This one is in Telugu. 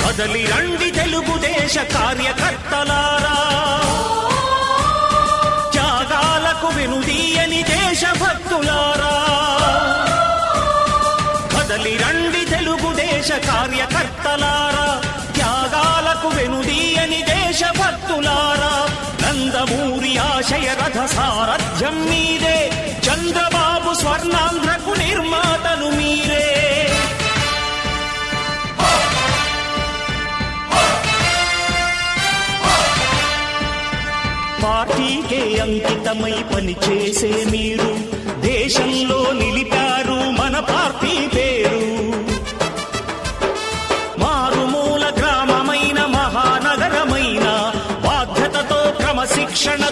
కదలి రండి తెలుగుదేశ కార్యకర్తలారా, త్యాగాలకు వెనుదీయని దేశభక్తులారా. కదలి రండి తెలుగుదేశ కార్యకర్తలారా, త్యాగాలకు వెనుదీయని దేశభక్తులారా. నందమూరి ఆశయ రథ సారథ్యం మీదే, చంద్రబాబు స్వర్ణాంధ్రకు నిర్మాతలు మీరే. పార్టీకే అంకితమై పనిచేసే మీరు దేశంలో నిలిపారు మన పార్టీ పేరు. మారుమూల గ్రామమైన మహానగరమైన బాధ్యతతో క్రమశిక్షణ